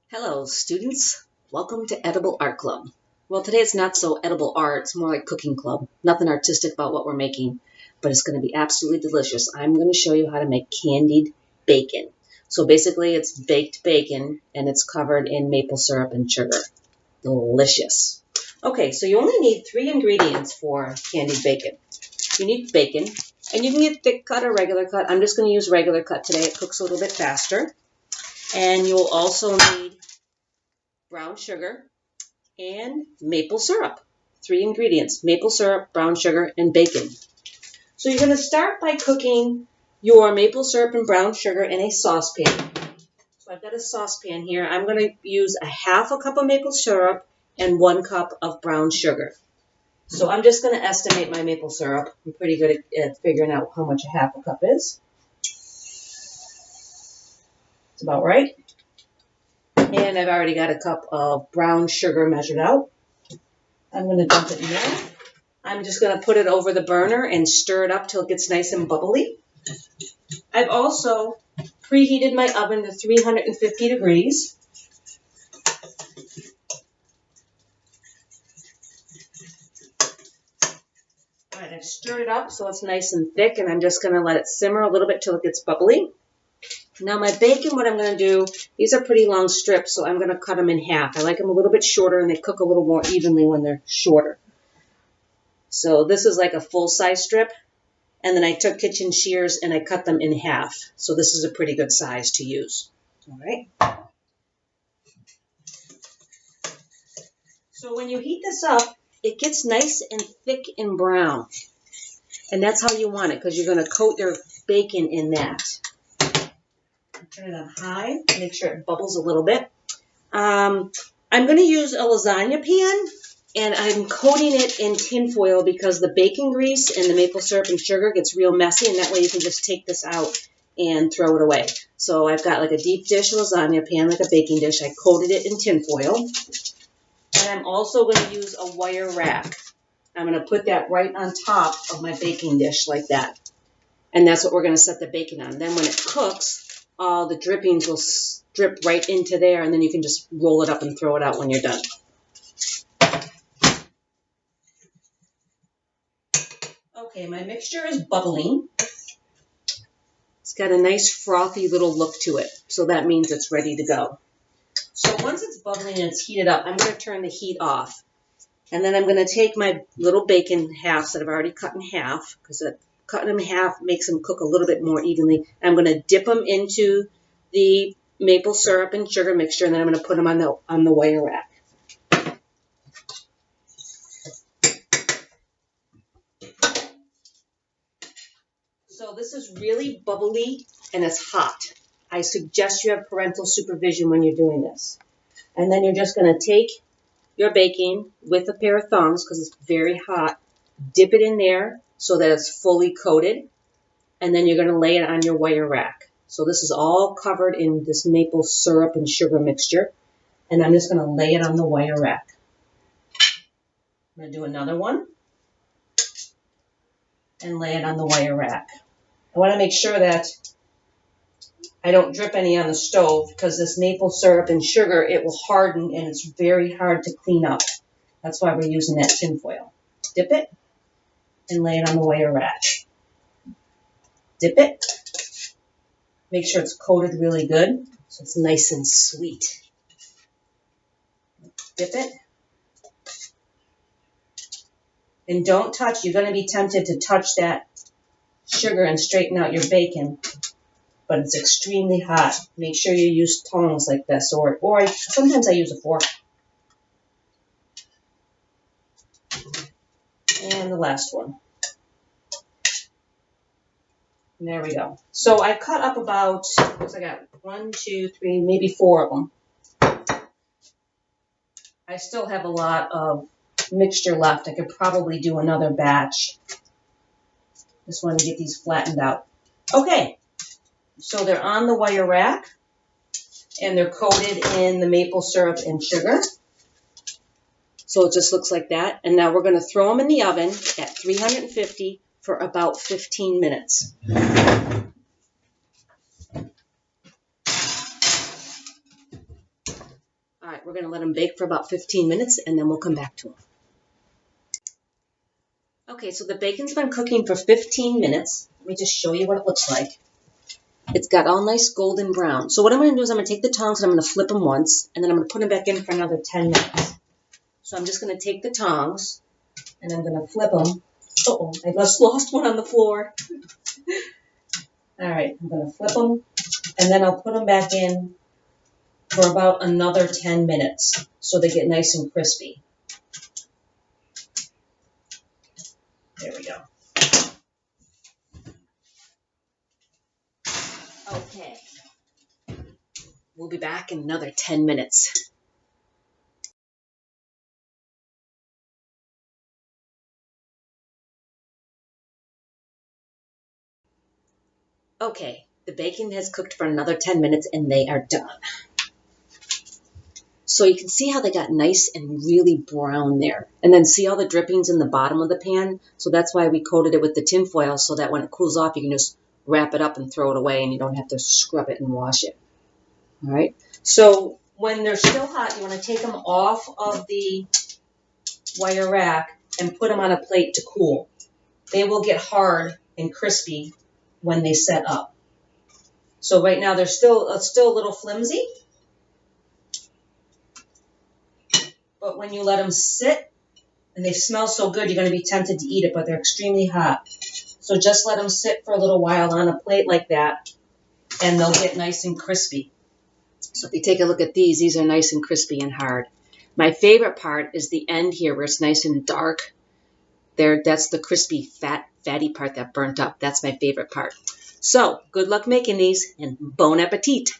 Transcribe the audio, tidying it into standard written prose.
Hello, students. Welcome to Edible Art Club. Well, today it's not so edible art. It's more like cooking club. Nothing artistic about what we're making, but it's going to be absolutely delicious. I'm going to show you how to make candied bacon. So basically, it's baked bacon, and it's covered in maple syrup and sugar. Delicious. Okay, so you only need 3 ingredients for candied bacon. You need bacon, and you can get thick cut or regular cut. I'm just going to use regular cut today. It cooks a little bit faster. And you'll also need brown sugar and maple syrup. 3 ingredients: maple syrup, brown sugar, and bacon. So you're going to start by cooking your maple syrup and brown sugar in a saucepan. So I've got a saucepan here. I'm going to use a half a cup of maple syrup and 1 cup of brown sugar. So I'm just going to estimate my maple syrup. I'm pretty good at figuring out how much a half a cup is. It's about right. And I've already got a cup of brown sugar measured out. I'm going to dump it in there. I'm just going to put it over the burner and stir it up till it gets nice and bubbly. I've also preheated my oven to 350 degrees. All right, I've stirred it up so it's nice and thick, and I'm just going to let it simmer a little bit till it gets bubbly. Now my bacon, what I'm going to do, these are pretty long strips, so I'm going to cut them in half. I like them a little bit shorter, and they cook a little more evenly when they're shorter. So this is like a full-size strip, and then I took kitchen shears and I cut them in half. So this is a pretty good size to use. All right. So when you heat this up, it gets nice and thick and brown. And that's how you want it, because you're going to coat your bacon in that. Turn it on high, make sure it bubbles a little bit. I'm going to use a lasagna pan, and I'm coating it in tin foil because the bacon grease and the maple syrup and sugar gets real messy, and that way you can just take this out and throw it away. So I've got like a deep dish lasagna pan, like a baking dish. I coated it in tin foil. And I'm also going to use a wire rack. I'm going to put that right on top of my baking dish like that. And that's what we're going to set the bacon on. Then when it cooks, all the drippings will drip right into there, and then you can just roll it up and throw it out when you're done. Okay, my mixture is bubbling. It's got a nice frothy little look to it, so that means it's ready to go. So once it's bubbling and it's heated up, I'm going to turn the heat off. And then I'm going to take my little bacon halves that I've already cut in half, because cutting them in half makes them cook a little bit more evenly. I'm going to dip them into the maple syrup and sugar mixture, and then I'm going to put them on the wire rack. So this is really bubbly and it's hot. I suggest you have parental supervision when you're doing this. And then you're just going to take your bacon with a pair of tongs, because it's very hot, dip it in there so that it's fully coated, and then you're going to lay it on your wire rack. So this is all covered in this maple syrup and sugar mixture, and I'm just going to lay it on the wire rack. I'm going to do another one and lay it on the wire rack. I want to make sure that I don't drip any on the stove, because this maple syrup and sugar, it will harden and it's very hard to clean up. That's why we're using that tin foil. Dip it and lay it on the wire rack. Dip it. Make sure it's coated really good so it's nice and sweet. Dip it. And don't touch. You're going to be tempted to touch that sugar and straighten out your bacon, but it's extremely hot. Make sure you use tongs like this, or sometimes I use a fork. And the last one. And there we go. So I cut up about, I got 1, 2, 3, maybe 4 of them. I still have a lot of mixture left. I could probably do another batch. Just want to get these flattened out. Okay, so they're on the wire rack, and they're coated in the maple syrup and sugar. So it just looks like that. And now we're going to throw them in the oven at 350 for about 15 minutes. All right, we're going to let them bake for about 15 minutes, and then we'll come back to them. Okay, so the bacon's been cooking for 15 minutes. Let me just show you what it looks like. It's got all nice golden brown. So what I'm going to do is I'm going to take the tongs and I'm going to flip them once, and then I'm going to put them back in for another 10 minutes. So I'm just going to take the tongs, and I'm going to flip them. Uh-oh, I just lost one on the floor. All right, I'm going to flip them, and then I'll put them back in for about another 10 minutes so they get nice and crispy. There we go. Okay. We'll be back in another 10 minutes. Okay, the bacon has cooked for another 10 minutes and they are done. So you can see how they got nice and really brown there. And then see all the drippings in the bottom of the pan? So that's why we coated it with the tin foil so that when it cools off, you can just wrap it up and throw it away and you don't have to scrub it and wash it. All right. So when they're still hot, you want to take them off of the wire rack and put them on a plate to cool. They will get hard and crispy when they set up. So right now they're still a little flimsy, but when you let them sit and they smell so good, you're going to be tempted to eat it, but they're extremely hot. So just let them sit for a little while on a plate like that, and they'll get nice and crispy. So if you take a look at these are nice and crispy and hard. My favorite part is the end here where it's nice and dark. There, that's the crispy, fatty part that burnt up. That's my favorite part. So good luck making these, and bon appetit.